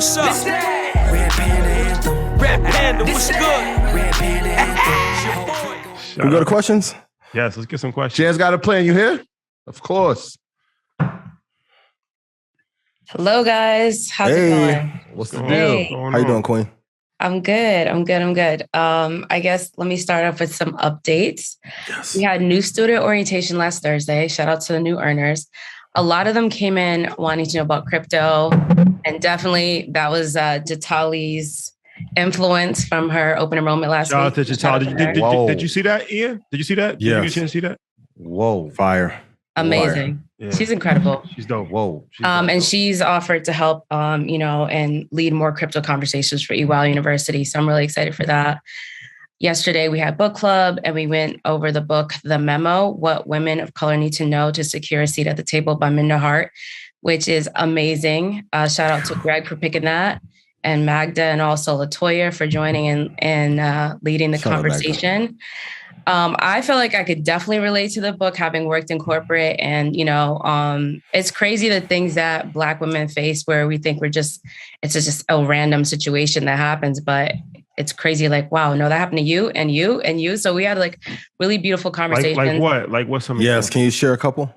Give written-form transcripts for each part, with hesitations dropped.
what's up? Red Panda Anthem. Red Panda, what's good? Red Panda Anthem. We go to questions? Yes, let's get some questions. Jan's got a plan. You here? Of course. Hello, guys. How's it going? What's the Hey. deal? How you doing, Queen? I'm good. I guess let me start off with some updates. Yes. We had new student orientation last Thursday. Shout out to the new earners. A lot of them came in wanting to know about crypto. And definitely that was Jatali's influence from her open enrollment last week. Shout out to Jatali. Did you see that, Ian? Did you see that? Yes. Did you get a chance to see that? Whoa. Fire. Amazing. Yeah. She's incredible. She's dope. Whoa. And she's offered to help, and lead more crypto conversations for EWAL University. So I'm really excited for that. Yesterday, we had book club and we went over the book, The Memo, What Women of Color Need to Know to Secure a Seat at the Table by Minda Hart, which is amazing. Shout out to Greg for picking that, and Magda, and also LaToya for joining and leading the conversation. I feel like I could definitely relate to the book, having worked in corporate, and it's crazy the things that Black women face where we think it's just a random situation that happens, but it's crazy. Like, wow, no, that happened to you and you and you. So we had like really beautiful conversations. Like what? Like what's some? Yes. Can you share a couple?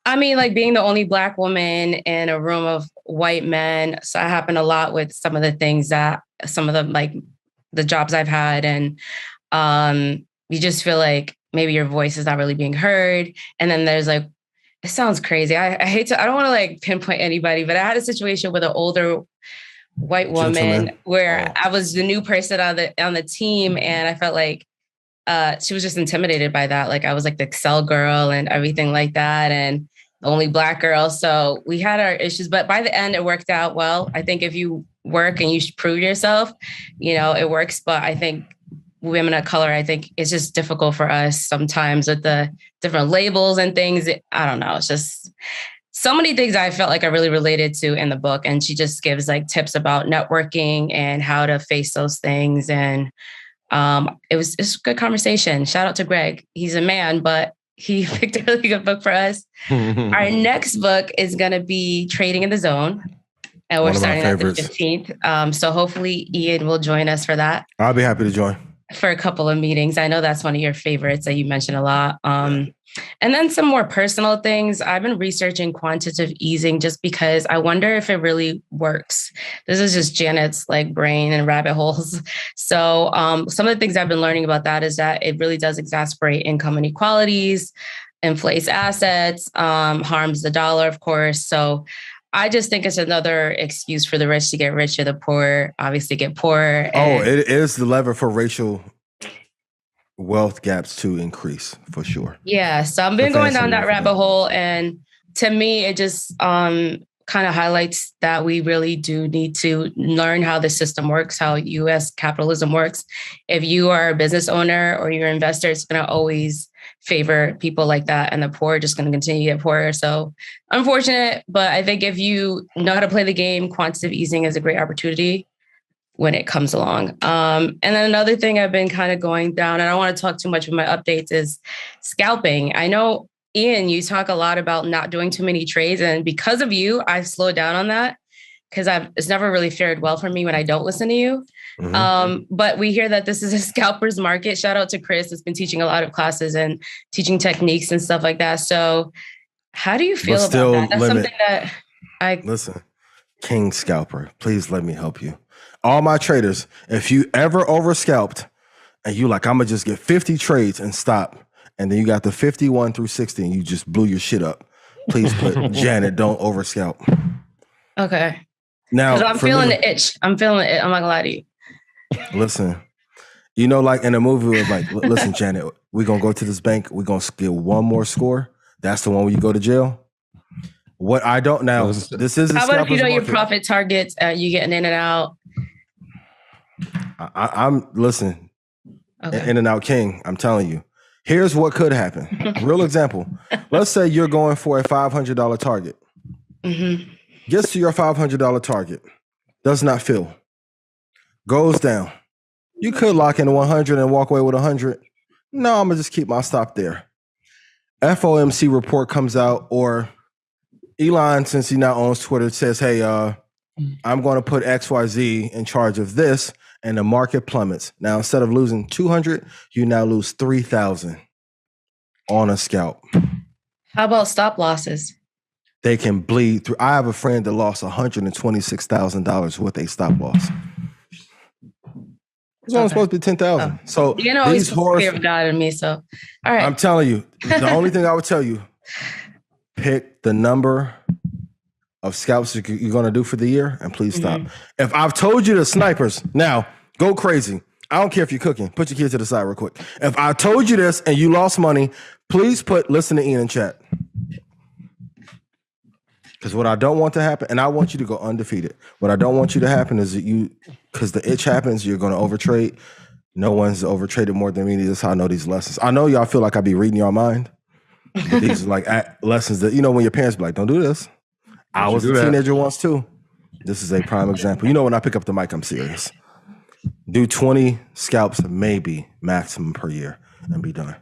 I mean, like being the only Black woman in a room of white men. So that happened a lot with some of the things that some of them, like the jobs I've had. And you just feel like maybe your voice is not really being heard. And then there's like, it sounds crazy. I don't want to like pinpoint anybody, but I had a situation with an older white woman where I was the new person on the team. And I felt like she was just intimidated by that. Like I was like the Excel girl and everything like that. And the only Black girl. So we had our issues, but by the end it worked out well. I think if you work and you prove yourself, it works. But I think women of color, I think it's just difficult for us sometimes with the different labels and things. I don't know. It's just so many things I felt like I really related to in the book. And she just gives like tips about networking and how to face those things. And it's a good conversation. Shout out to Greg. He's a man, but he picked a really good book for us. Our next book is going to be Trading in the Zone. And we're starting at the 15th. So hopefully Ian will join us for that. I'll be happy to join. For a couple of meetings. I know that's one of your favorites that you mentioned a lot. And then some more personal things. I've been researching quantitative easing just because I wonder if it really works. This is just Janet's like brain and rabbit holes. So some of the things I've been learning about that is that it really does exacerbate income inequalities, inflates assets, harms the dollar, of course. So I just think it's another excuse for the rich to get richer, the poor obviously get poorer. It is the lever for racial wealth gaps to increase for sure. Yeah. So I've been going down that rabbit hole. And to me, it just kind of highlights that we really do need to learn how the system works, how US capitalism works. If you are a business owner or you're an investor, it's going to always favor people like that. And the poor are just going to continue to get poorer. So unfortunate, but I think if you know how to play the game, quantitative easing is a great opportunity when it comes along. And then another thing I've been kind of going down, and I don't want to talk too much with my updates, is scalping. I know, Ian, you talk a lot about not doing too many trades. And because of you, I've slowed down on that because it's never really fared well for me when I don't listen to you. Mm-hmm. But we hear that this is a scalper's market. Shout out to Chris, that's been teaching a lot of classes and teaching techniques and stuff like that. So how do you feel about that? That's something that Listen, King Scalper, please let me help you. All my traders, if you ever over scalped and you like, I'm gonna just get 50 trades and stop, and then you got the 51 through 60 and you just blew your shit up, please put Janet, don't over scalp. Okay. Now I'm feeling the itch. I'm feeling it. I'm not gonna lie to you. Listen, like in a movie where like, listen, Janet, we're gonna go to this bank, we're gonna get one more score. That's the one where you go to jail. What I don't now, this is how about if you know your profit targets, you getting in and out? I'm listen, in and out king. I'm telling you. Here's what could happen. Real example. Let's say you're going for a $500 target. Mm-hmm. Gets to your $500 target. Does not fill. Goes down. You could lock in 100 and walk away with 100. No, I'm gonna just keep my stop there. FOMC report comes out, or Elon, since he now owns Twitter, says, hey, I'm going to put XYZ in charge of this, and the market plummets. Now, instead of losing 200, you now lose 3,000 on a scalp. How about stop losses? They can bleed through. I have a friend that lost $126,000 with a stop loss. It's only supposed to be 10,000. So you know, these horror fear of God in me. So, all right. I'm telling you, the only thing I would tell you, pick the number of scalps you're going to do for the year, and please stop. If I've told you the snipers, now go crazy. I don't care if you're cooking. Put your kids to the side real quick. If I told you this and you lost money, please listen to Ian in chat. Because what I don't want to happen, and I want you to go undefeated. What I don't want you to happen is that because the itch happens, you're going to overtrade. No one's overtraded more than me. That's how I know these lessons. I know y'all feel like I be reading your mind. But these are like lessons that, when your parents be like, don't do this. I was a teenager once too. This is a prime example. When I pick up the mic, I'm serious. Do 20 scalps, maybe maximum per year, and be done.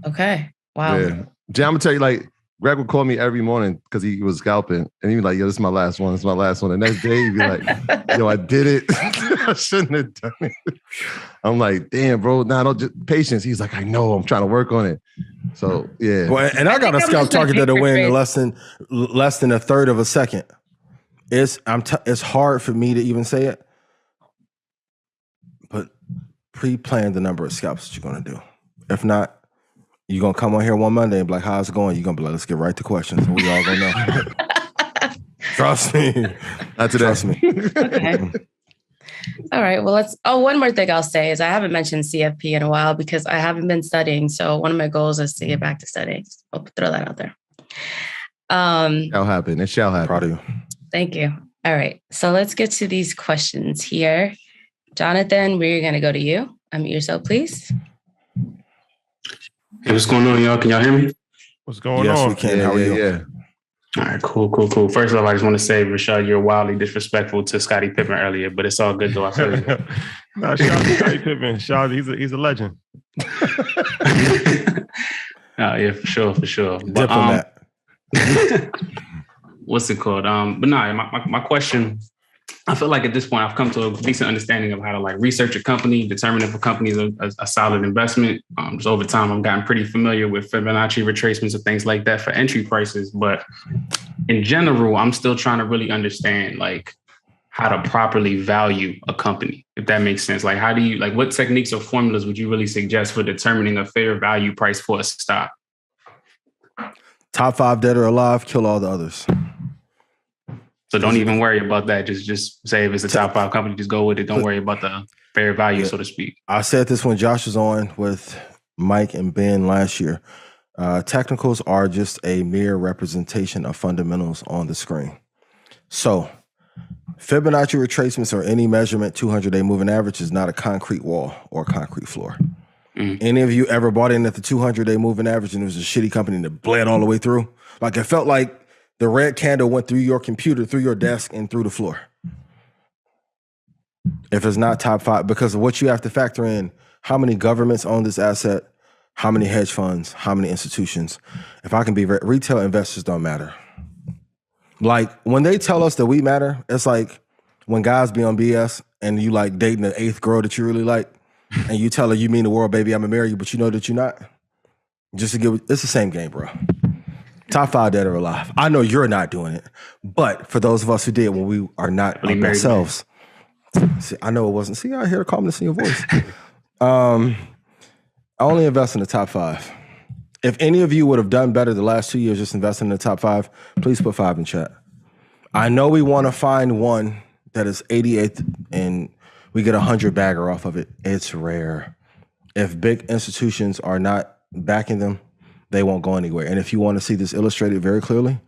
Okay. Wow. Yeah. Jay, I'm gonna tell you, Greg would call me every morning because he was scalping, and he'd be like, "Yo, this is my last one. This is my last one." The next day, he'd be like, "Yo, I did it. I shouldn't have done it." I'm like, "Damn, bro, don't just patience." He's like, "I know. I'm trying to work on it." So yeah. Well, and I got a scalp target that'll win in less than a third of a second. It's hard for me to even say it, but pre-plan the number of scalps that you're gonna do. If not, you're going to come on here one Monday and be like, how's it going? You're going to be like, let's get right to questions. We all going to know. Trust me. Not today. Trust me. Okay. All right. Well, one more thing I'll say is I haven't mentioned CFP in a while because I haven't been studying. So one of my goals is to get back to studying. I'll throw that out there. Shall happen. It shall happen. Proud of you. Thank you. All right. So let's get to these questions here. Jonathan, we're going to go to you. Unmute yourself, please. Hey, what's going on, y'all? Can y'all hear me? What's going on? Yes, we can. How are you? Yeah. All right, cool. First of all, I just want to say, Rashad, you're wildly disrespectful to Scottie Pippen earlier, but it's all good though. I feel you. Shout out to Scottie Pippen. He's a legend. Yeah, for sure. But, Diplomat. what's it called? But no, my question, I feel like at this point I've come to a decent understanding of how to research a company, determine if a company is a solid investment. Just over time, I've gotten pretty familiar with Fibonacci retracements and things like that for entry prices. But in general, I'm still trying to really understand how to properly value a company, if that makes sense. How do you what techniques or formulas would you really suggest for determining a fair value price for a stock? Top 5 dead or alive, kill all the others. So don't even worry about that. Just say if it's a top 5 company, just go with it. Don't worry about the fair value, so to speak. I said this when Josh was on with Mike and Ben last year. Technicals are just a mere representation of fundamentals on the screen. So Fibonacci retracements or any measurement 200-day moving average is not a concrete wall or a concrete floor. Any of you ever bought in at the 200-day moving average and it was a shitty company that bled all the way through? It felt like the red candle went through your computer, through your desk, and through the floor. If it's not top 5, because of what you have to factor in, how many governments own this asset, how many hedge funds, how many institutions. If I can be retail investors don't matter. When they tell us that we matter, it's like when guys be on BS and you dating the 8th girl that you really like, and you tell her you mean the world, baby, I'm gonna marry you, but you know that you're not. It's the same game, bro. Top 5 dead or alive. I know you're not doing it, but for those of us who did when we are not ourselves, see, I know it wasn't. See, I hear the calmness in your voice. I only invest in the top 5. If any of you would have done better the last 2 years just investing in the top 5, please put 5 in chat. I know we want to find one that is 88th and we get 100 bagger off of it. It's rare. If big institutions are not backing them, they won't go anywhere. And if you want to see this illustrated very clearly,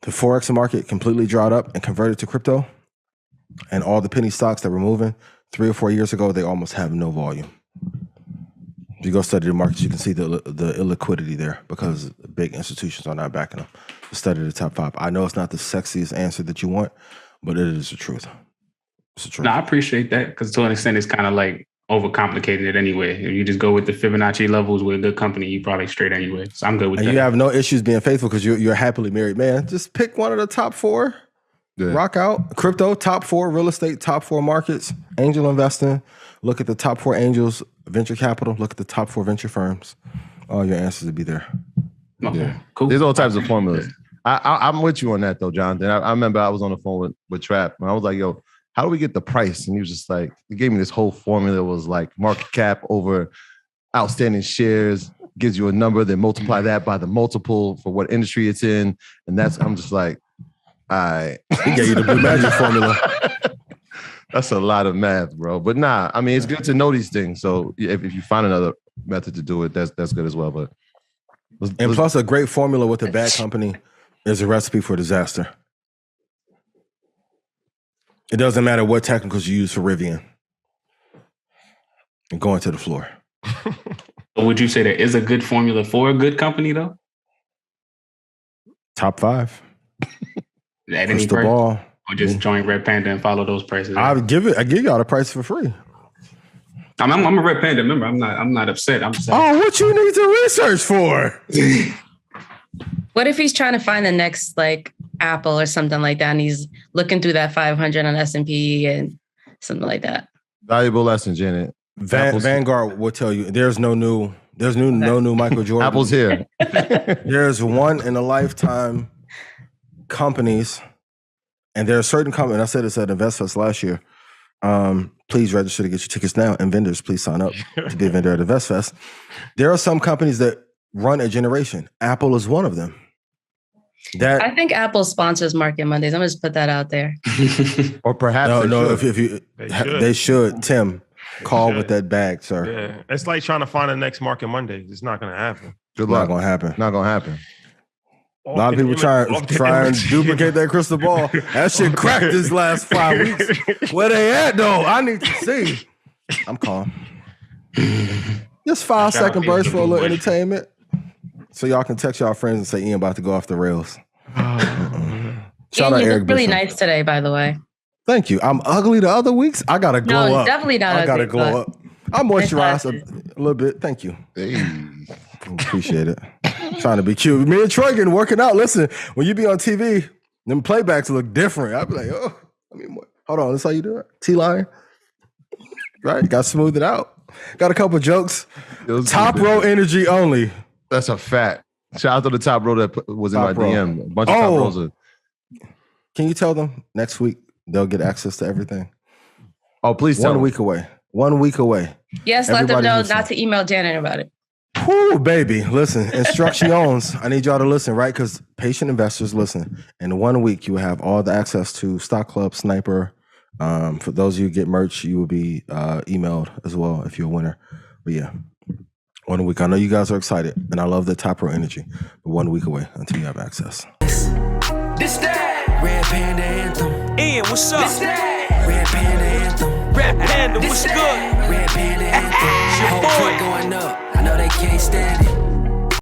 the Forex market completely dried up and converted to crypto. And all the penny stocks that were moving 3 or 4 years ago, they almost have no volume. If you go study the markets, you can see the illiquidity there because big institutions are not backing them. Study the top 5. I know it's not the sexiest answer that you want, but it is the truth. It's the truth. No, I appreciate that because to an extent, it's kind of overcomplicating it anyway. If you just go with the Fibonacci levels with a good company, you probably straight anyway. So I'm good with that. And you have no issues being faithful because you're a happily married man. Just pick one of the top 4. Yeah. Rock out. Crypto, top 4. Real estate, top 4 markets. Angel investing. Look at the top 4 angels. Venture capital. Look at the top 4 venture firms. All your answers will be there. Okay, Yeah. cool. There's all types of formulas. I'm with you on that though, Jonathan. I remember I was on the phone with Trap and I was like, yo, how do we get the price? And he was just like, he gave me this whole formula. It was like market cap over outstanding shares, gives you a number, then multiply that by the multiple for what industry it's in. And I'm just like, all right. He gave you the blue magic formula. That's a lot of math, bro. But nah, I mean, it's good to know these things. So if you find another method to do it, that's good as well. But plus a great formula with a bad company is a recipe for disaster. It doesn't matter what technicals you use for Rivian. And going to the floor. Would you say there is a good formula for a good company though? Top 5. At Push any the price? ball. Or just join Red Panda and follow those prices? I give y'all the price for free. I'm a Red Panda member. I'm not upset. I'm just Oh, what you need to research for? What if he's trying to find the next like Apple or something like that, and he's looking through that 500 on S&P and something like that? Valuable lesson, Janet. Vanguard will tell you there's no new Michael Jordan. Apple's here. There's one in a lifetime companies, and there are certain companies. I said this at InvestFest last year. Please register to get your tickets now, and vendors, please sign up to be a vendor at InvestFest. There are some companies that run a generation. Apple is one of them. I think Apple sponsors Market Mondays. I'm just put that out there. Or perhaps they should. Tim, call with that bag, sir. Yeah, it's like trying to find the next Market Monday. It's not going to happen. Good luck. Not gonna happen. Not gonna happen. A lot of people try and duplicate that crystal ball. That shit cracked this last 5 weeks. Where they at though? I need to see. I'm calm. Just 5-second burst for a little entertainment. So y'all can text y'all friends and say Ian about to go off the rails. Shout out You Eric look really Bishop. nice today, by the way. Thank you. I'm ugly the other weeks. I gotta glow up. Definitely not. I gotta ugly, glow up. I moisturize glasses. a little bit. Thank you. Hey. Appreciate it. Trying to be cute. Me and Troy getting working out. Listen, when you be on TV, them playbacks look different. I'd be like, oh, I mean, hold on. That's how you do it. T-line. Right? Got to smooth it out. Got a couple jokes. Top row energy only. That's a fact. Shout out to the top row that was in Top my row. DM. A bunch of top rows. Can you tell them next week they'll get access to everything? Oh, please tell 1 them. week away. 1 week away. Yes, let them Everybody know listen. not to email Janet about it. Whoo, baby. Listen, instructions. I need y'all to listen, right? Because patient investors listen. In 1 week, you will have all the access to Stock Club, Sniper. For those of you who get merch, you will be emailed as well if you're a winner. But yeah, 1 week. I know you guys are excited, and I love the top row energy. But 1 week away until you have access. This that Red Panda anthem. Ian, what's up? This that Red Panda anthem. Red Panda, what's good? Red Panda anthem. Your boy going up.